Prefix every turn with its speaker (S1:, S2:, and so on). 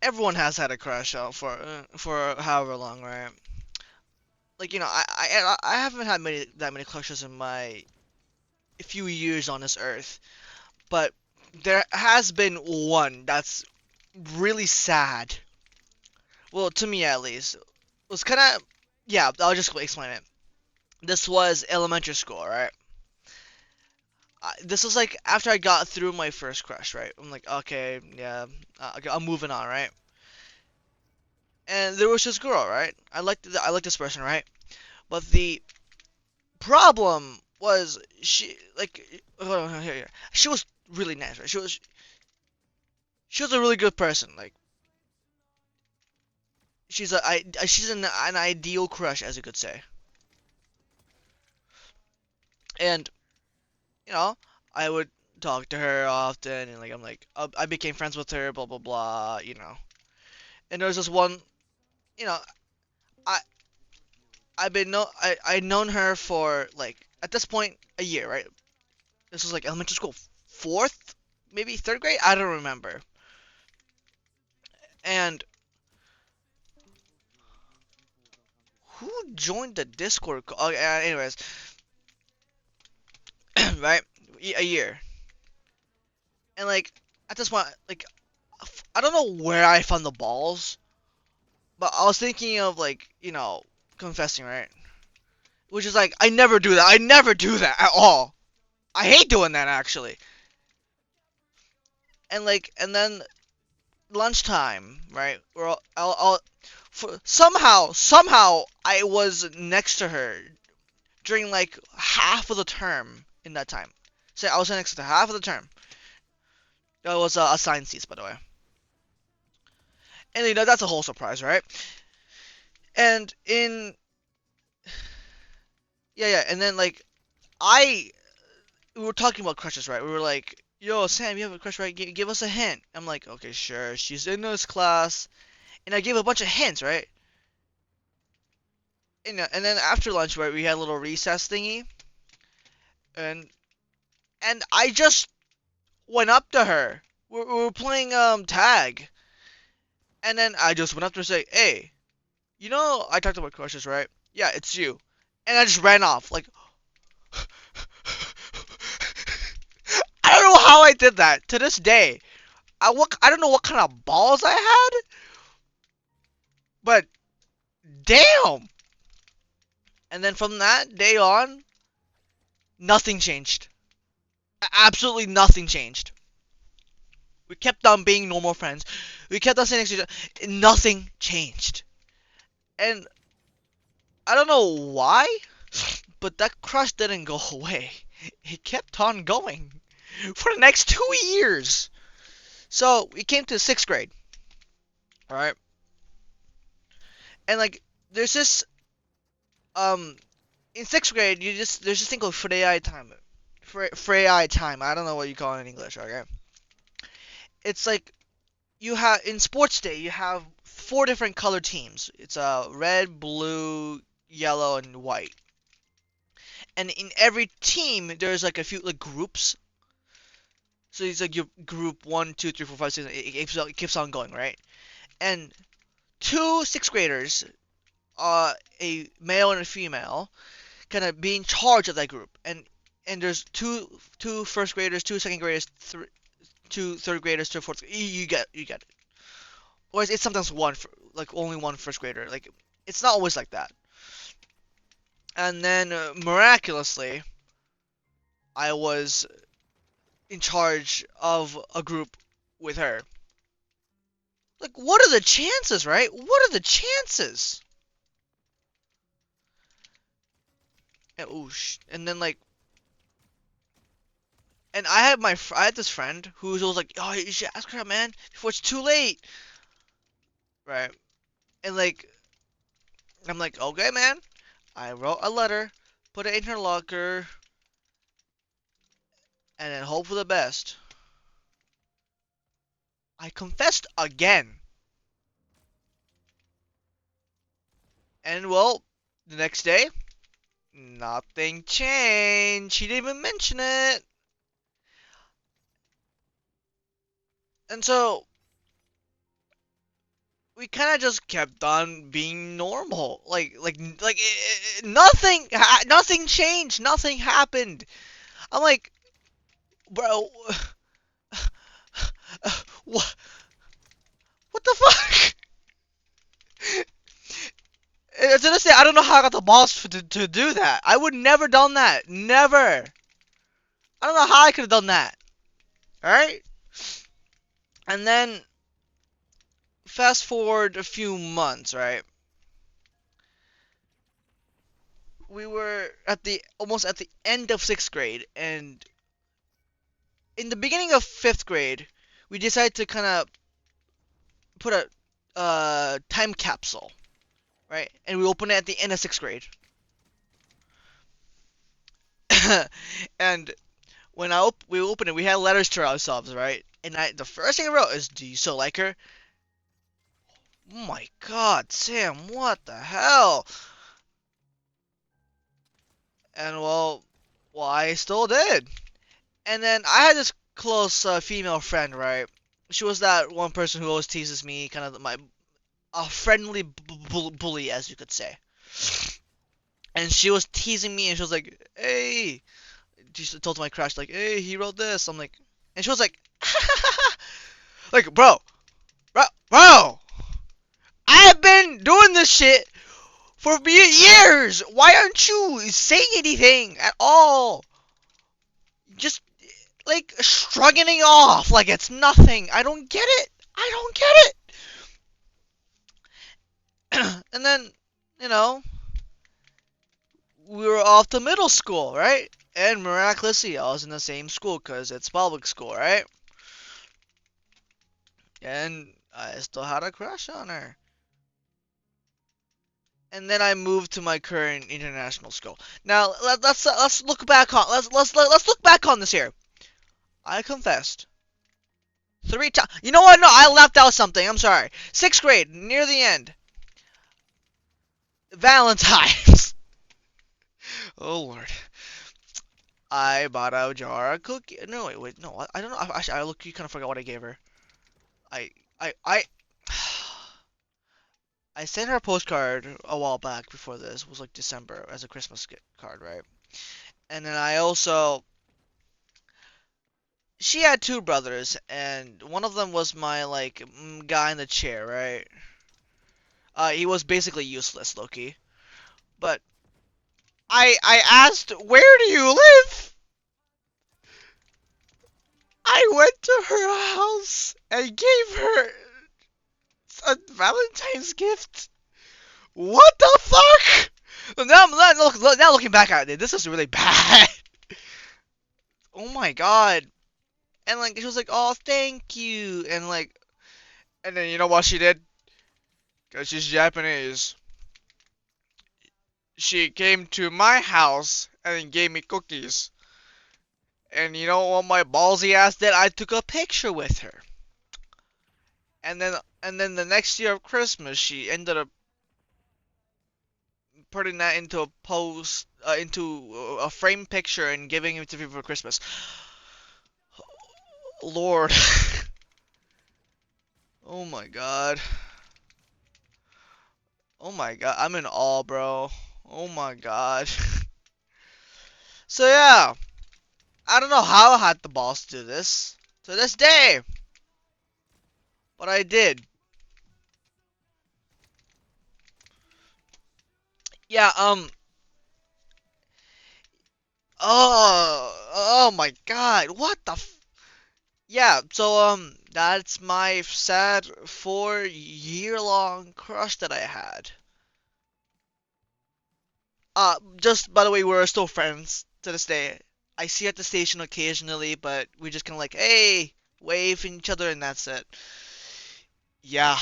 S1: everyone has had a crush out for however long, right? Like I haven't had that many crushes in my few years on this earth, but there has been one that's really sad. Well, to me at least, it was kind of yeah. I'll just explain it. This was elementary school, right? This was like after I got through my first crush, right? I'm like, okay, yeah, okay, I'm moving on, right? And there was this girl, right? I liked this person, right? But the problem was she like hold on, here. She was really nice, right? She was a really good person. Like she's an ideal crush, as you could say. And you know, I would talk to her often, and like I became friends with her, blah blah blah, you know. And there was this one, you know, I I'd known her for like at this point a year, right? This was like elementary school, fourth, maybe third grade. I don't remember. And who joined the Discord? Oh, anyways, right? A year, and like at this point, like I don't know where I found the balls, but I was thinking of like confessing, right? Which is like I never do that. I never do that at all. I hate doing that actually. And then lunchtime, right? Somehow I was next to her during like half of the term in that time. So I was next to half of the term. That was assigned seats, by the way. And that's a whole surprise, right? And in yeah, and then like I we were talking about crushes, right? We were like, "Yo, Sam, you have a crush, right? Give us a hint." I'm like, "Okay, sure. She's in this class," and I gave a bunch of hints, right? And then after lunch, right, we had a little recess thingy, and I just went up to her. We were playing tag, and then I just went up to her and say, "Hey, I talked about crushes, right? Yeah, it's you." And I just ran off. Like I don't know how I did that. To this day, I don't know what kind of balls I had, but damn. And then from that day on, nothing changed. Absolutely nothing changed. We kept on being normal friends. We kept on sitting next to each other. Nothing changed. And I don't know why, but that crush didn't go away. It kept on going for the next 2 years. So we came to sixth grade, all right? And like, there's this um in sixth grade, there's this thing called Freyai time. Freyai time. I don't know what you call it in English. Okay, it's like you have in sports day you have four different color teams. It's red, blue, yellow, and white. And in every team there's like a few like groups. So it's like your group one, two, three, four, five, six. It keeps on going, right? And two sixth graders, a male and a female, kind of be in charge of that group. And there's two first graders, two second graders, two third graders, two fourth. You get it. Or it's sometimes like only one first grader. Like it's not always like that. And then miraculously, I was in charge of a group with her. Like, what are the chances, right? What are the chances? And, and then like, and I had this friend who was always like, oh, you should ask her out, man, before it's too late, right? And like, I'm like, okay, man. I wrote a letter, put it in her locker, and then hope for the best. I confessed again. And well, the next day, nothing changed. She didn't even mention it. And so, we kind of just kept on being normal. Nothing, nothing changed. Nothing happened. I'm like, bro, what, what the fuck? To this day, I don't know how I got the balls to do that. I would never done that. Never. I don't know how I could have done that. Alright? And then, fast forward a few months, right? We were almost at the end of 6th grade, and in the beginning of 5th grade, we decided to kind of put a time capsule, right? And we opened it at the end of 6th grade. And when we opened it, we had letters to ourselves, right? And the first thing I wrote is, "Do you still like her?" Oh my God, Sam, what the hell? And well, I still did. And then I had this close female friend, right? She was that one person who always teases me, kind of a friendly bully, as you could say. And she was teasing me, and she was like, "Hey," she told my crush, like, "Hey, he wrote this." I'm like, and she was like, like, bro, I've been doing this shit for years. Why aren't you saying anything at all? Just like shrugging it off like it's nothing. I don't get it. I don't get it. And then, you know, we were off to middle school, right? And miraculously, I was in the same school because it's public school, right? And I still had a crush on her. And then I moved to my current international school. Now let's look back on let's look back on this here. I confessed 3 times. You know what? No, I left out something. I'm sorry. 6th grade, near the end. Valentine's. Oh Lord. I bought a jar of cookie. No, wait, no. I don't know. Actually, I look. You kind of forgot what I gave her. I, I. I sent her a postcard a while back before this. It was like December as a Christmas card, right? And then I also. She had 2 brothers, and one of them was my like guy in the chair, right? He was basically useless, Loki. But I asked, "Where do you live?" I went to her house and gave her a Valentine's gift. What the fuck? Now looking back at it, this is really bad. Oh my God. And like she was like, "Oh, thank you," and then you know what she did? Cause she's Japanese. She came to my house and gave me cookies. And you know what my ballsy ass did? I took a picture with her. And then the next year of Christmas, she ended up putting that into into a frame picture and giving it to me for Christmas. Lord. Oh my God. Oh my God. I'm in awe, bro. Oh my God. So yeah, I don't know how I had the balls to do this to this day, but I did. Yeah. Oh my God. What the Yeah, so that's my sad 4 year long crush that I had. Just by the way, we're still friends to this day. I see her at the station occasionally, but we just kind of like, hey, wave at each other, and that's it. Yeah.